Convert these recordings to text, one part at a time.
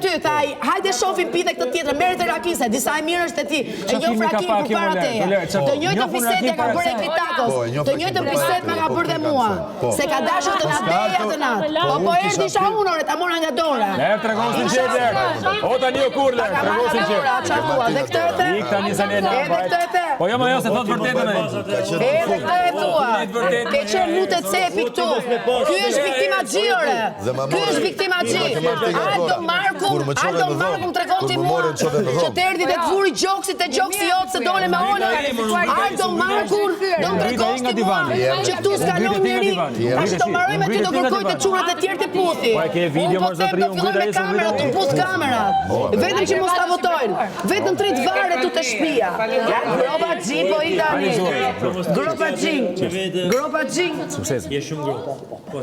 ty, thaj, hajde shofim pite këtë tjetër, merret e rakise, disa e mirë është e ti, e njoh Rakin përpara teje. Të njëjtën bisedë ka bërë Kritakos, të njëjtën bisedë më ka bërë dhe mua, se ka dashur të na deja të natë. Po erdhi isha unë, ore, ta mora nga dora. Erë tregon sinqert. O tani o kurle, tregon sinqert. Dhe këtë e the. Ik tani sa ne na. Edhe këtë e the. Po jo më jo se thot vërtetën ai. Edhe këtë e thua. Ke qenë lutë cepi këtu. Ky është viktima xhiore. Ky është viktima xhi. Aldo Marku tregon ti mua. Që të erdhi dhe të vuri gjoksit e gjoksi jot se dole me ona. Aldo Marku do të tregon ti mua. Që këtu s'kalon njeri. Tash do mbaroj me ty do kërkoj të çunat e tjerë të puthi. Po e ke video më zotëri unë me kamerat, të puth kamerat. Vetëm që mos ta votojnë. Vetëm trit vare tu të shtëpia. Ja gropa xhi po i tani. Gropa xhi. Gropa xhi. Sukses. Je shumë gropa. Po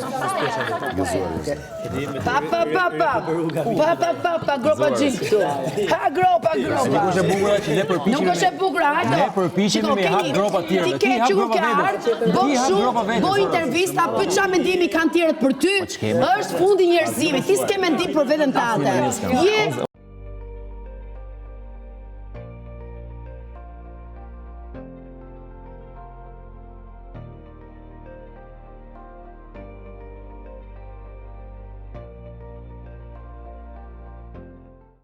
Pa, gropa xhi këtu. Ha gropa. Nuk është e bukur që ne përpiqemi. Nuk është e bukur, hajde. Ne përpiqemi me hap gropa të tjerë. Ti ke gropa vetë. Bo intervista, pyet çfarë mendimi kanë tjerët për ty. Është fundi njerëzimit. Ti s'ke mendim për veten tënde. Je